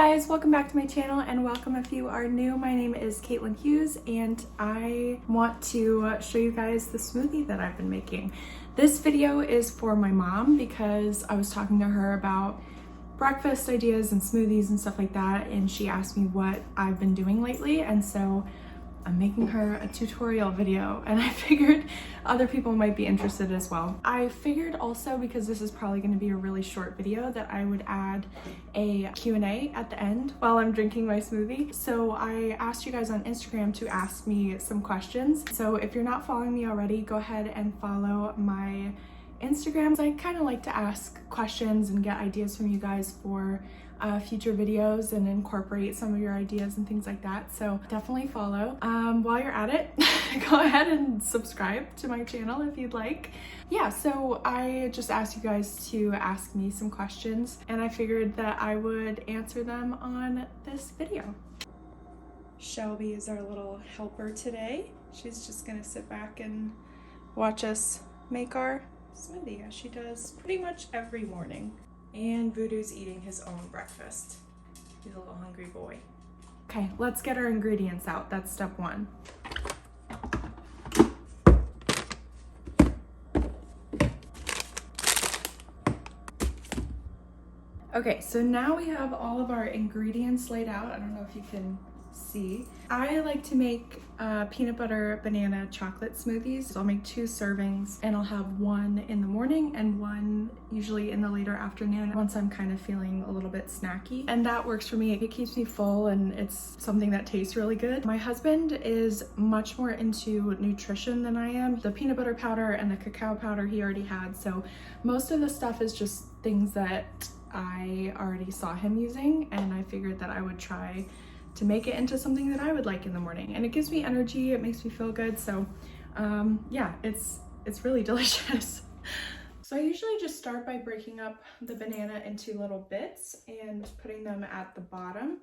guys, welcome back to my channel and welcome if you are new. My name is Caitlin Hughes and I want to show you guys the smoothie that I've been making. This video is for my mom because I was talking to her about breakfast ideas and smoothies and stuff like that, and she asked me what I've been doing lately, and so I'm making her a tutorial video, and I figured other people might be interested as well. I figured also, because this is probably going to be a really short video, that I would add a Q&A at the end while I'm drinking my smoothie. So I asked you guys on Instagram to ask me some questions. So if you're not following me already, go ahead and follow my Instagram. I kind of like to ask questions and get ideas from you guys for future videos and incorporate some of your ideas and things like that. So definitely follow. While you're at it, go ahead and subscribe to my channel if you'd like. Yeah, so I just asked you guys to ask me some questions and I figured that I would answer them on this video. Shelby is our little helper today. She's just gonna sit back and watch us make our smoothie, as she does pretty much every morning. And Voodoo's eating his own breakfast. He's a little hungry boy. Okay, let's get our ingredients out. That's step one. Okay, so now we have all of our ingredients laid out. I don't know if you can see. I like to make peanut butter banana chocolate smoothies. So I'll make 2 servings and I'll have one in the morning and one usually in the later afternoon once I'm kind of feeling a little bit snacky. And that works for me. It keeps me full and it's something that tastes really good. My husband is much more into nutrition than I am. The peanut butter powder and the cacao powder he already had. So most of the stuff is just things that I already saw him using, and I figured that I would try to make it into something that I would like in the morning. And it gives me energy, it makes me feel good. So yeah, it's really delicious. So I usually just start by breaking up the banana into little bits and putting them at the bottom.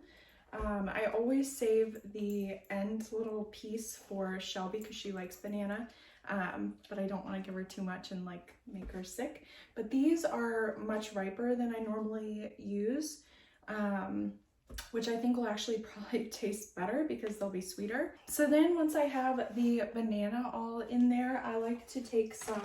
I always save the end little piece for Shelby because she likes banana, but I don't want to give her too much and like make her sick. But these are much riper than I normally use, which I think will actually probably taste better because they'll be sweeter. So then once I have the banana all in there, I like to take some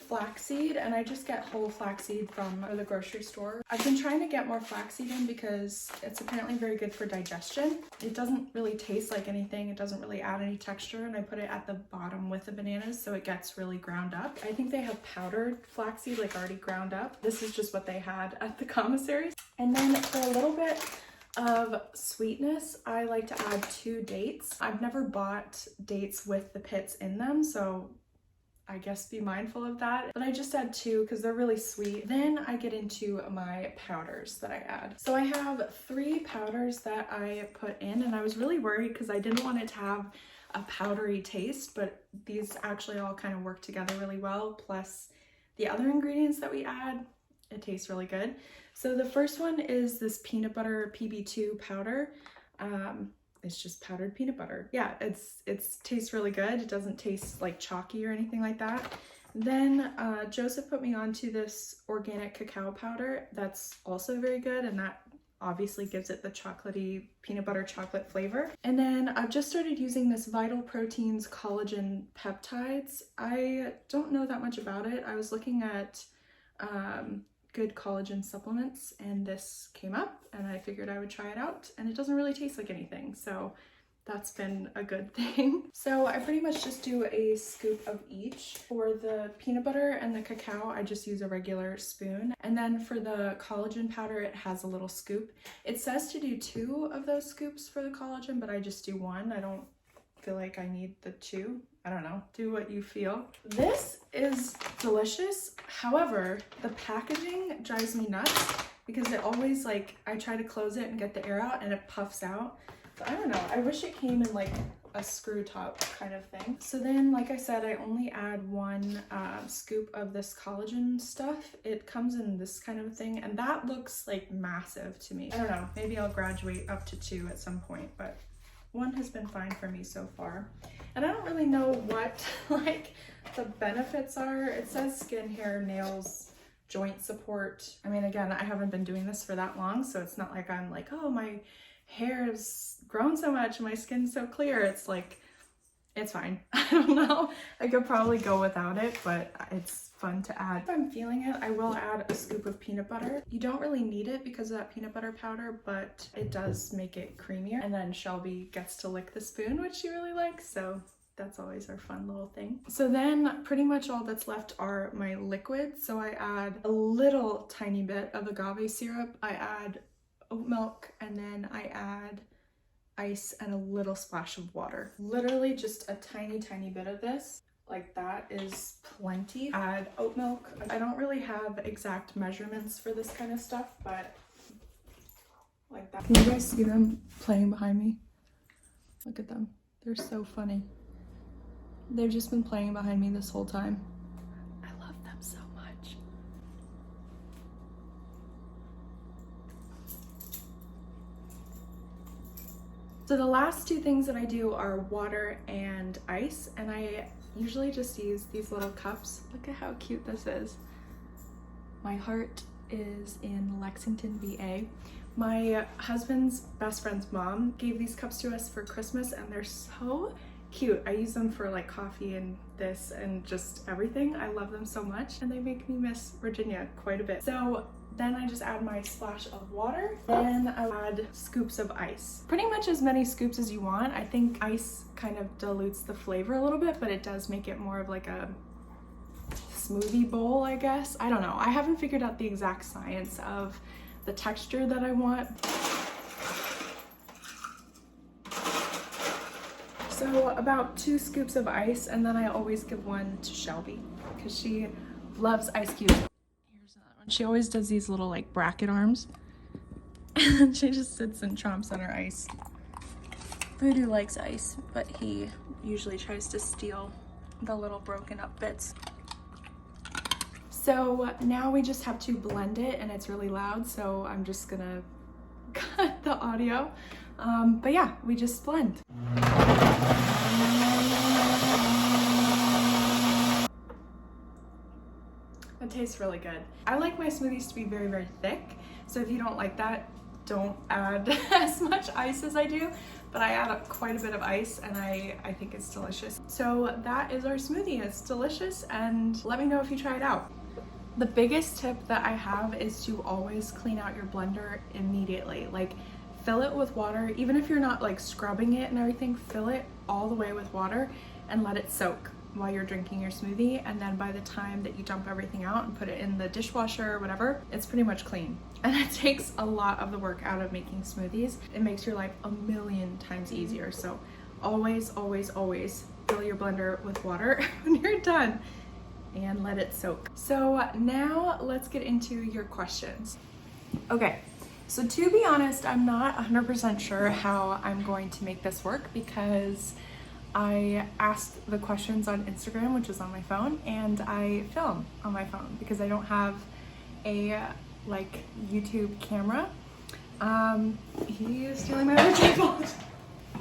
flaxseed, and I just get whole flaxseed from the grocery store. I've been trying to get more flaxseed in because it's apparently very good for digestion. It doesn't really taste like anything. It doesn't really add any texture, and I put it at the bottom with the bananas so it gets really ground up. I think they have powdered flaxseed, like already ground up. This is just what they had at the commissary. And then for a little bit of sweetness, I like to add 2 dates. I've never bought dates with the pits in them, so I guess be mindful of that. But I just add 2 because they're really sweet. Then I get into my powders that I add. So I have 3 powders that I put in, and I was really worried because I didn't want it to have a powdery taste, but these actually all kind of work together really well. Plus the other ingredients that we add, it tastes really good. So the first one is this peanut butter PB2 powder. It's just powdered peanut butter. Yeah, it tastes really good. It doesn't taste like chalky or anything like that. Then Joseph put me onto this organic cacao powder. That's also very good, and that obviously gives it the chocolatey peanut butter chocolate flavor. And then I've just started using this Vital Proteins collagen peptides. I don't know that much about it. I was looking at good collagen supplements and this came up and I figured I would try it out, and it doesn't really taste like anything, so that's been a good thing. So I pretty much just do a scoop of each. For the peanut butter and the cacao, I just use a regular spoon, and then for the collagen powder, it has a little scoop. It says to do 2 of those scoops for the collagen, but I just do 1. I don't feel like I need the 2. I don't know, do what you feel. This is delicious. However, the packaging drives me nuts because it always, like, I try to close it and get the air out and it puffs out. So I don't know, I wish it came in like a screw top kind of thing. So then, like I said, I only add 1 scoop of this collagen stuff. It comes in this kind of thing, and that looks like massive to me. I don't know, maybe I'll graduate up to 2 at some point, but 1 has been fine for me so far. And I don't really know what like the benefits are. It says skin, hair, nails, joint support. I mean, again, I haven't been doing this for that long, so it's not like I'm like, oh, my hair has grown so much and my skin's so clear. It's like, it's fine. I don't know. I could probably go without it, but it's fun to add. If I'm feeling it, I will add a scoop of peanut butter. You don't really need it because of that peanut butter powder, but it does make it creamier. And then Shelby gets to lick the spoon, which she really likes, so that's always our fun little thing. So then pretty much all that's left are my liquids. So I add a little tiny bit of agave syrup, I add oat milk, and then I add ice and a little splash of water. Literally just a tiny bit of this. Like that is plenty. Add oat milk. I don't really have exact measurements for this kind of stuff, but like that. Can you guys see them playing behind me? Look at them. They're so funny. They've just been playing behind me this whole time. I love them so much. So the last two things that I do are water and ice, and I usually just use these little cups. Look at how cute this is. My heart is in Lexington, VA. My husband's best friend's mom gave these cups to us for Christmas, and they're so cute. I use them for like coffee and this and just everything. I love them so much, and they make me miss Virginia quite a bit. So then I just add my splash of water, then I add scoops of ice. Pretty much as many scoops as you want. I think ice kind of dilutes the flavor a little bit, but it does make it more of like a smoothie bowl, I guess. I don't know. I haven't figured out the exact science of the texture that I want. So about 2 scoops of ice, and then I always give one to Shelby because she loves ice cubes. Here's another one. She always does these little like bracket arms, and then she just sits and chomps on her ice. Voodoo likes ice, but he usually tries to steal the little broken up bits. So now we just have to blend it, and it's really loud, so I'm just gonna cut the audio. But yeah, we just blend. It tastes really good. I like my smoothies to be very thick, so if you don't like that, don't add as much ice as I do, but I add up quite a bit of ice, and I think it's delicious. So that is our smoothie. It's delicious, and let me know if you try it out. The biggest tip that I have is to always clean out your blender immediately. Like, fill it with water. Even if you're not like scrubbing it and everything, fill it all the way with water and let it soak while you're drinking your smoothie. And then by the time that you dump everything out and put it in the dishwasher or whatever, it's pretty much clean. And it takes a lot of the work out of making smoothies. It makes your life a million times easier. So always fill your blender with water when you're done and let it soak. So now let's get into your questions. Okay. So to be honest, I'm not 100% sure how I'm going to make this work because I asked the questions on Instagram, which is on my phone, and I film on my phone because I don't have a like YouTube camera. He is stealing my other table.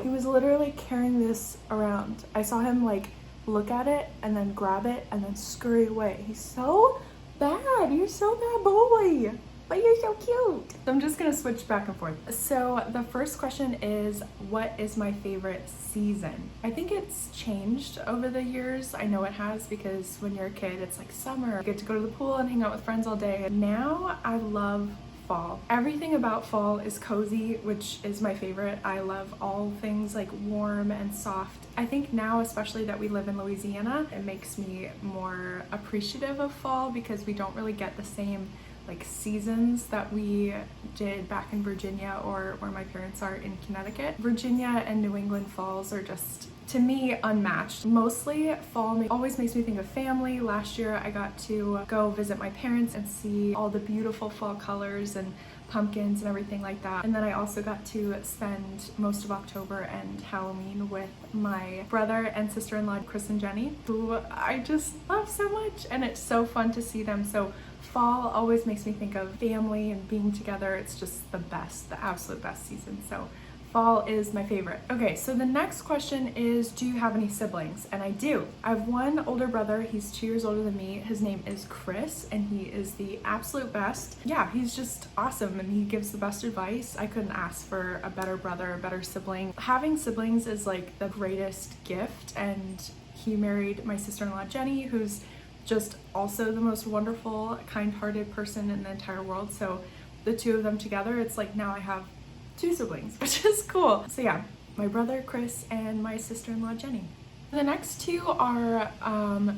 He was literally carrying this around. I saw him like look at it and then grab it and then scurry away. He's so bad. You're so bad boy. But you're so cute. So I'm just gonna switch back and forth. So the first question is, what is my favorite season? I think it's changed over the years. I know it has because when you're a kid, it's like summer. You get to go to the pool and hang out with friends all day. Now I love fall. Everything about fall is cozy, which is my favorite. I love all things like warm and soft. I think now, especially that we live in Louisiana, it makes me more appreciative of fall because we don't really get the same like seasons that we did back in Virginia or where my parents are in Connecticut. Virginia and New England falls are just, to me, unmatched. Mostly fall always makes me think of family. Last year I got to go visit my parents and see all the beautiful fall colors and pumpkins and everything like that. And then I also got to spend most of October and Halloween with my brother and sister-in-law, Chris and Jenny, who I just love so much, and it's so fun to see them. So fall always makes me think of family and being together. It's just the best, the absolute best season. So Fall is my favorite. Okay, so the next question is, do you have any siblings? And I do. I have one older brother. He's 2 years older than me. His name is Chris, and he is the absolute best. Yeah, he's just awesome, and he gives the best advice. I couldn't ask for a better brother, a better sibling. Having siblings is like the greatest gift, and he married my sister-in-law Jenny, who's just also the most wonderful, kind-hearted person in the entire world. So the two of them together, it's like now I have 2 siblings, which is cool. So yeah, my brother Chris and my sister-in-law Jenny. The next 2 are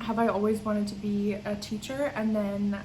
have I always wanted to be a teacher, and then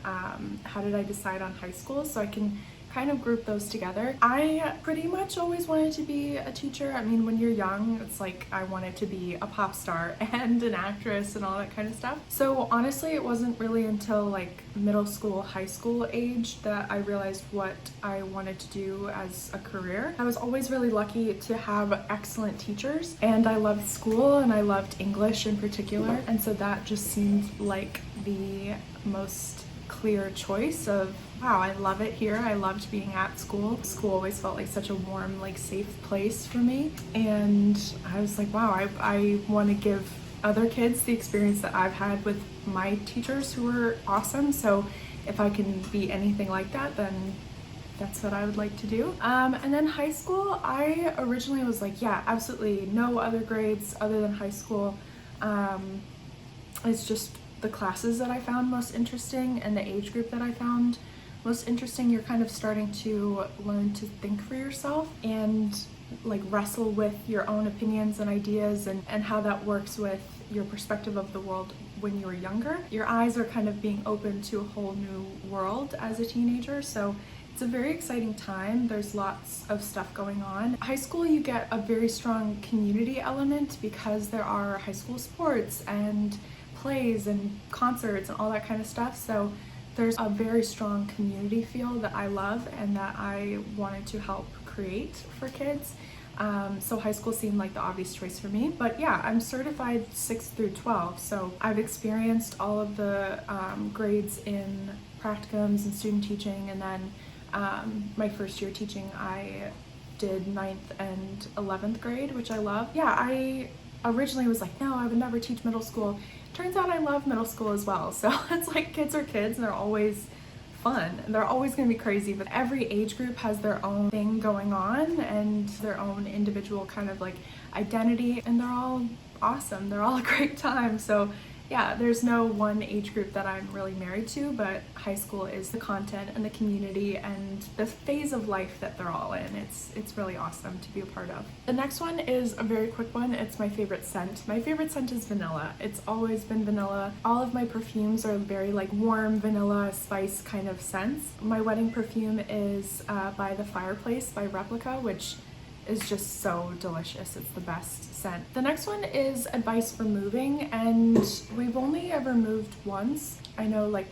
how did I decide on high school, so I can kind of group those together. I pretty much always wanted to be a teacher. I mean, when you're young, it's like I wanted to be a pop star and an actress and all that kind of stuff. So honestly, it wasn't really until like middle school, high school age that I realized what I wanted to do as a career. I was always really lucky to have excellent teachers, and I loved school and I loved English in particular. And so that just seemed like the most clear choice of, wow, I love it here. I loved being at school. School always felt like such a warm, like safe place for me. And I was like, wow, I want to give other kids the experience that I've had with my teachers who were awesome. So if I can be anything like that, then that's what I would like to do. And then high school, I originally was like, yeah, absolutely no other grades other than high school. It's just the classes that I found most interesting and the age group that I found most interesting. You're kind of starting to learn to think for yourself and like wrestle with your own opinions and ideas and how that works with your perspective of the world when you were younger. Your eyes are kind of being open to a whole new world as a teenager. So it's a very exciting time. There's lots of stuff going on. High school, you get a very strong community element because there are high school sports and plays and concerts and all that kind of stuff. So there's a very strong community feel that I love and that I wanted to help create for kids. So high school seemed like the obvious choice for me. But yeah, I'm certified 6th through 12. So I've experienced all of the grades in practicums and student teaching. And then my first year teaching, I did 9th and 11th grade, which I love. Yeah, I originally was like, no, I would never teach middle school. Turns out I love middle school as well. So it's like kids are kids and they're always fun and they're always going to be crazy, but every age group has their own thing going on and their own individual kind of like identity, and they're all awesome. They're all a great time. So yeah, there's no one age group that I'm really married to, but high school is the content and the community and the phase of life that they're all in. It's really awesome to be a part of. The next one is a very quick one. It's my favorite scent. My favorite scent is vanilla. It's always been vanilla. All of my perfumes are very like warm vanilla spice kind of scents. My wedding perfume is by The Fireplace by Replica, which is just so delicious. It's the best scent. The next one is advice for moving, and we've only ever moved once. I know like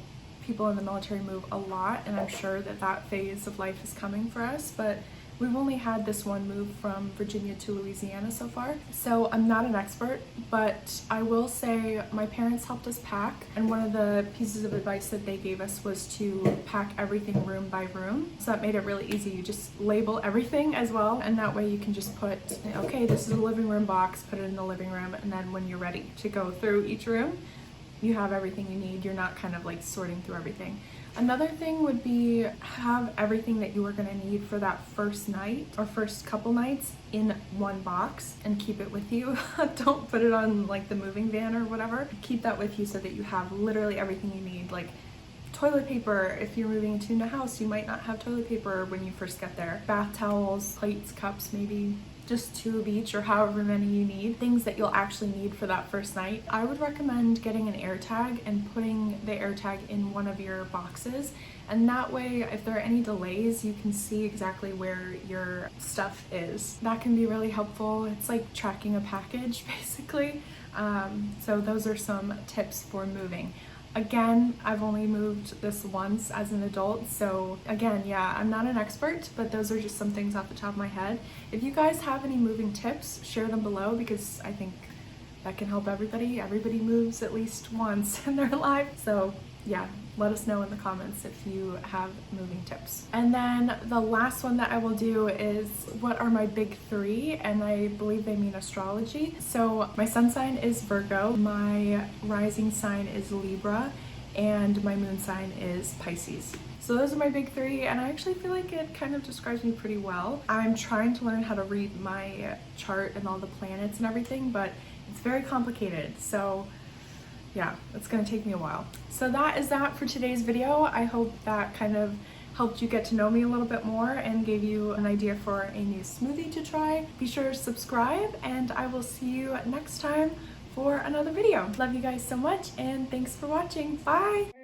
people in the military move a lot, and I'm sure that that phase of life is coming for us, but we've only had this one move from Virginia to Louisiana so far. So I'm not an expert, but I will say my parents helped us pack, and one of the pieces of advice that they gave us was to pack everything room by room. So that made it really easy. You just label everything as well, and that way you can just put, okay, this is a living room box, put it in the living room, and then when you're ready to go through each room, you have everything you need. You're not kind of like sorting through everything. Another thing would be have everything that you are going to need for that first night or first couple nights in one box and keep it with you. Don't put it on like the moving van or whatever. Keep that with you so that you have literally everything you need, like toilet paper. If you're moving into a new house, you might not have toilet paper when you first get there. Bath towels, plates, cups, maybe just 2 of each or however many you need. Things that you'll actually need for that first night. I would recommend getting an air tag and putting the air tag in one of your boxes, and that way if there are any delays you can see exactly where your stuff is. That can be really helpful. It's like tracking a package basically. So those are some tips for moving. Again, I've only moved this once as an adult, so again, yeah, I'm not an expert, but those are just some things off the top of my head. If you guys have any moving tips, share them below, because I think that can help everybody. Everybody moves at least once in their life, so yeah, let us know in the comments if you have moving tips. And then the last one that I will do is what are my big three, and I believe they mean astrology. So my sun sign is Virgo, my rising sign is Libra, and my moon sign is Pisces. So those are my big three, and I actually feel like it kind of describes me pretty well. I'm trying to learn how to read my chart and all the planets and everything, but it's very complicated. So yeah, it's gonna take me a while. So that is that for today's video. I hope that kind of helped you get to know me a little bit more and gave you an idea for a new smoothie to try. Be sure to subscribe, and I will see you next time for another video. Love you guys so much, and thanks for watching. Bye!